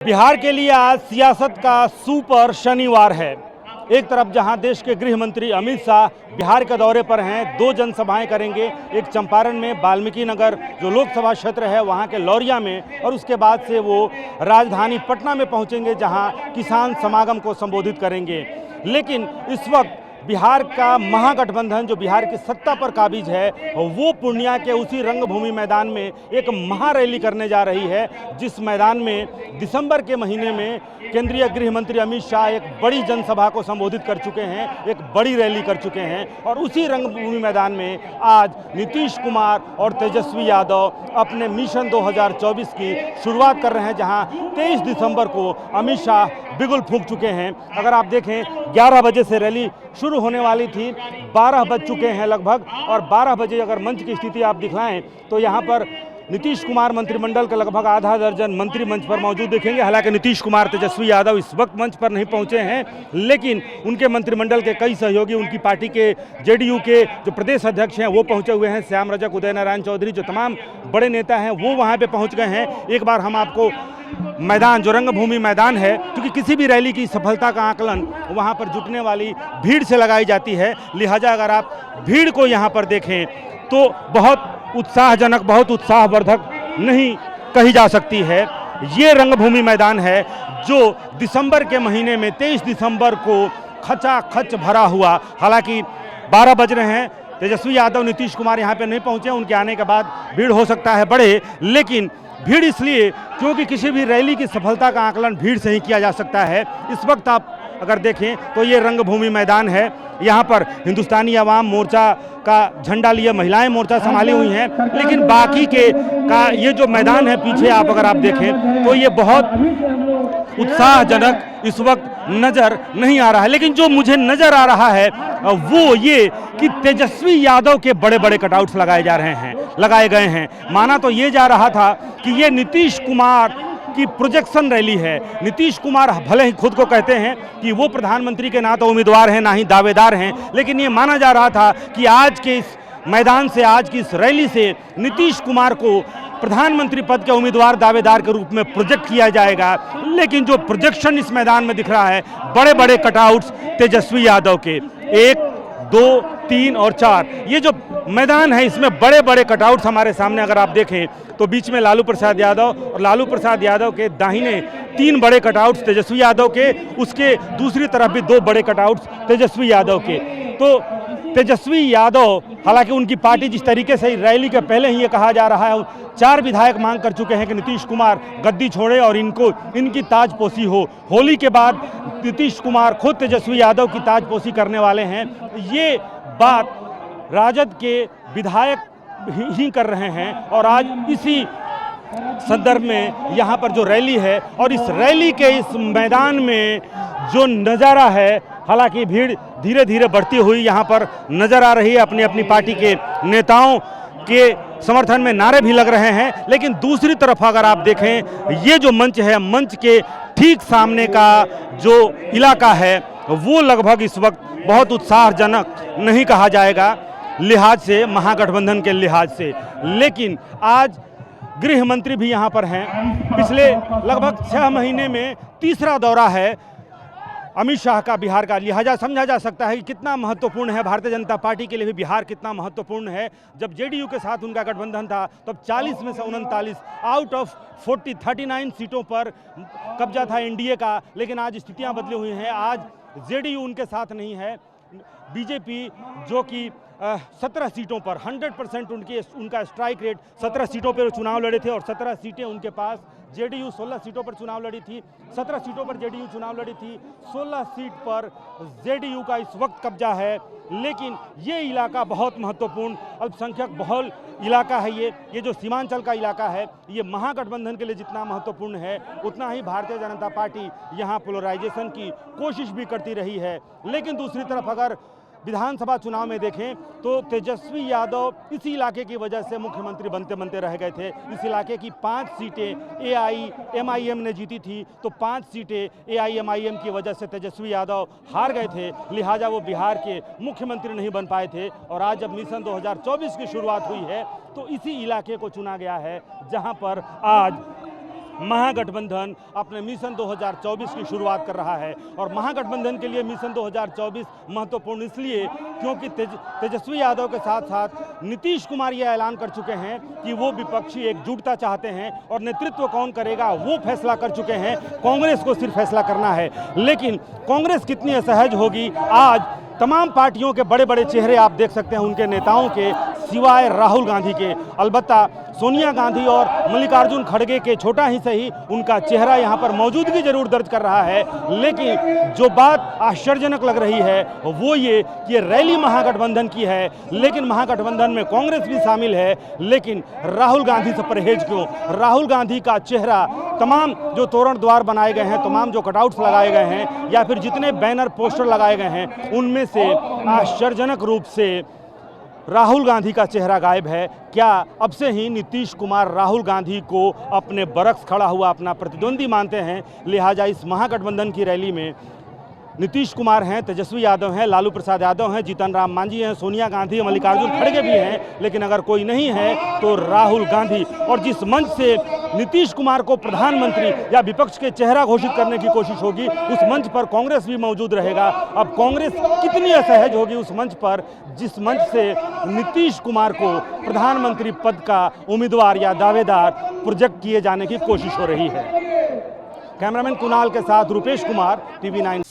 बिहार के लिए आज सियासत का सुपर शनिवार है। एक तरफ जहां देश के गृह मंत्री अमित शाह बिहार के दौरे पर हैं, 2 जनसभाएं करेंगे, एक चंपारण में वाल्मीकि नगर जो लोकसभा क्षेत्र है वहां के लौरिया में, और उसके बाद से वो राजधानी पटना में पहुंचेंगे जहां किसान समागम को संबोधित करेंगे। लेकिन इस वक्त बिहार का महागठबंधन जो बिहार की सत्ता पर काबिज है वो पूर्णिया के उसी रंगभूमि मैदान में एक महारैली करने जा रही है, जिस मैदान में दिसंबर के महीने में केंद्रीय गृह मंत्री अमित शाह एक बड़ी जनसभा को संबोधित कर चुके हैं, एक बड़ी रैली कर चुके हैं। और उसी रंगभूमि मैदान में आज नीतीश कुमार और तेजस्वी यादव अपने मिशन 2024 की शुरुआत कर रहे हैं, जहां 23 दिसंबर को अमित शाह बिगुल फूंक चुके हैं। अगर आप देखें 11 बजे से रैली शुरू होने वाली थी, 12 बज चुके हैं लगभग, और 12 बजे अगर मंच की स्थिति आप दिखलाएं तो यहाँ पर नीतीश कुमार मंत्रिमंडल का लगभग आधा दर्जन मंत्री मंच पर मौजूद देखेंगे। हालांकि नीतीश कुमार तेजस्वी यादव इस वक्त मंच पर नहीं पहुंचे हैं, लेकिन उनके मंत्रिमंडल के कई सहयोगी, उनकी पार्टी के जेडीयू के जो प्रदेश अध्यक्ष हैं वो पहुंचे हुए हैं। श्याम रजक, उदय नारायण चौधरी, जो तमाम बड़े नेता हैं वो वहाँ पर पहुँच गए हैं। एक बार हम आपको मैदान जो रंगभूमि मैदान है, क्योंकि किसी भी रैली की सफलता का आकलन वहाँ पर जुटने वाली भीड़ से लगाई जाती है, लिहाजा अगर आप भीड़ को यहाँ पर देखें तो बहुत उत्साहजनक, बहुत उत्साहवर्धक नहीं कही जा सकती है। ये रंगभूमि मैदान है जो दिसंबर के महीने में 23 दिसंबर को खचाखच भरा हुआ। हालांकि 12 बज रहे हैं, तेजस्वी यादव, नीतीश कुमार यहाँ पे नहीं पहुँचे, उनके आने के बाद भीड़ हो सकता है बढ़े, लेकिन भीड़ इसलिए क्योंकि किसी भी रैली की सफलता का आकलन भीड़ से ही किया जा सकता है। इस वक्त आप अगर देखें तो ये रंगभूमि मैदान है, यहाँ पर हिंदुस्तानी अवाम मोर्चा का झंडा लिए महिलाएं मोर्चा संभाली हुई हैं, लेकिन बाकी के का ये जो मैदान है पीछे आप अगर आप देखें तो ये बहुत उत्साहजनक इस वक्त नज़र नहीं आ रहा है। लेकिन जो मुझे नज़र आ रहा है वो ये कि तेजस्वी यादव के बड़े बड़े कटआउट्स लगाए गए हैं। माना तो ये जा रहा था कि ये नीतीश कुमार की प्रोजेक्शन रैली है। नीतीश कुमार भले ही खुद को कहते हैं कि वो प्रधानमंत्री के ना तो उम्मीदवार हैं ना ही दावेदार हैं, लेकिन ये माना जा रहा था कि आज के इस मैदान से, आज की इस रैली से नीतीश कुमार को प्रधानमंत्री पद के उम्मीदवार दावेदार के रूप में प्रोजेक्ट किया जाएगा। लेकिन जो प्रोजेक्शन इस मैदान में दिख रहा है, बड़े बड़े कटआउट्स तेजस्वी यादव के 1, 2, 3 और 4, ये जो मैदान है इसमें बड़े बड़े कटआउट्स हमारे सामने अगर आप देखें तो बीच में लालू प्रसाद यादव, और लालू प्रसाद यादव के दाहिने 3 बड़े कटआउट्स तेजस्वी यादव के, उसके दूसरी तरफ भी 2 बड़े कटआउट्स तेजस्वी यादव के। तो तेजस्वी यादव, हालांकि उनकी पार्टी जिस तरीके से रैली के पहले ही ये कहा जा रहा है, 4 विधायक मांग कर चुके हैं कि नीतीश कुमार गद्दी छोड़े और इनकी ताजपोशी हो। होली के बाद नीतीश कुमार खुद तेजस्वी यादव की ताजपोशी करने वाले हैं। ये बात राजद के विधायक ही कर रहे हैं, और आज इसी संदर्भ में यहाँ पर जो रैली है और इस रैली के इस मैदान में जो नज़ारा है, हालांकि भीड़ धीरे धीरे बढ़ती हुई यहाँ पर नज़र आ रही है। अपनी अपनी पार्टी के नेताओं के समर्थन में नारे भी लग रहे हैं, लेकिन दूसरी तरफ अगर आप देखें ये जो मंच है, मंच के ठीक सामने का जो इलाका है वो लगभग इस वक्त बहुत उत्साहजनक नहीं कहा जाएगा लिहाज से, महागठबंधन के लिहाज से। लेकिन आज गृह मंत्री भी यहाँ पर हैं। पिछले लगभग 6 महीने में तीसरा दौरा है अमित शाह का बिहार का, लिहाजा समझा जा सकता है कि कितना महत्वपूर्ण है भारतीय जनता पार्टी के लिए भी बिहार कितना महत्वपूर्ण है। जब जेडीयू के साथ उनका गठबंधन था तब 40 में से 39 आउट ऑफ 39 सीटों पर कब्जा था एनडीए का, लेकिन आज स्थितियां बदली हुई हैं। आज जेडीयू उनके साथ नहीं है, बीजेपी जो कि 17 सीटों पर 100% उनका स्ट्राइक रेट, 17 सीटों पर चुनाव लड़े थे और 17 सीटें उनके पास। जेडीयू 16 सीटों पर चुनाव लड़ी थी, 17 सीटों पर जेडीयू चुनाव लड़ी थी, 16 सीट पर जेडीयू का इस वक्त कब्जा है। लेकिन ये इलाका बहुत महत्वपूर्ण अल्पसंख्यक बहुल इलाका है। ये जो सीमांचल का इलाका है, ये महागठबंधन के लिए जितना महत्वपूर्ण है उतना ही भारतीय जनता पार्टी यहाँ पोलराइजेशन की कोशिश भी करती रही है। लेकिन दूसरी तरफ अगर विधानसभा चुनाव में देखें तो तेजस्वी यादव इसी इलाके की वजह से मुख्यमंत्री बनते बनते रह गए थे। इस इलाके की 5 सीटें एआईएमआईएम ने जीती थी, तो 5 सीटें एआईएमआईएम की वजह से तेजस्वी यादव हार गए थे, लिहाजा वो बिहार के मुख्यमंत्री नहीं बन पाए थे। और आज जब मिशन 2024 की शुरुआत हुई है तो इसी इलाके को चुना गया है जहां पर आज महागठबंधन अपने मिशन 2024 की शुरुआत कर रहा है। और महागठबंधन के लिए मिशन 2024 महत्वपूर्ण इसलिए क्योंकि तेजस्वी यादव के साथ साथ नीतीश कुमार ये ऐलान कर चुके हैं कि वो विपक्षी एकजुटता चाहते हैं और नेतृत्व कौन करेगा वो फैसला कर चुके हैं। कांग्रेस को सिर्फ फैसला करना है, लेकिन कांग्रेस कितनी असहज होगी। आज तमाम पार्टियों के बड़े बड़े चेहरे आप देख सकते हैं, उनके नेताओं के सिवाय राहुल गांधी के। अलबत्ता सोनिया गांधी और मल्लिकार्जुन खड़गे के छोटा ही सही उनका चेहरा यहाँ पर मौजूदगी जरूर दर्ज कर रहा है, लेकिन जो बात आश्चर्यजनक लग रही है वो ये कि ये रैली महागठबंधन की है, लेकिन महागठबंधन में कांग्रेस भी शामिल है, लेकिन राहुल गांधी से परहेज क्यों? राहुल गांधी का चेहरा तमाम जो तोरण द्वार बनाए गए हैं, तमाम जो कटआउट्स लगाए गए हैं या फिर जितने बैनर पोस्टर लगाए गए हैं, उनमें से आश्चर्यजनक रूप से राहुल गांधी का चेहरा गायब है। क्या अब से ही नीतीश कुमार राहुल गांधी को अपने बरक्स खड़ा हुआ अपना प्रतिद्वंदी मानते हैं? लिहाजा इस महागठबंधन की रैली में नीतीश कुमार हैं, तेजस्वी यादव हैं, लालू प्रसाद यादव हैं, जीतन राम मांझी हैं, सोनिया गांधी, मल्लिकार्जुन खड़गे भी हैं, लेकिन अगर कोई नहीं है तो राहुल गांधी। और जिस मंच से नीतीश कुमार को प्रधानमंत्री या विपक्ष के चेहरा घोषित करने की कोशिश होगी, उस मंच पर कांग्रेस भी मौजूद रहेगा। अब कांग्रेस कितनी असहज होगी उस मंच पर जिस मंच से नीतीश कुमार को प्रधानमंत्री पद का उम्मीदवार या दावेदार प्रोजेक्ट किए जाने की कोशिश हो रही है। कैमरामैन कुणाल के साथ रुपेश कुमार, TV9।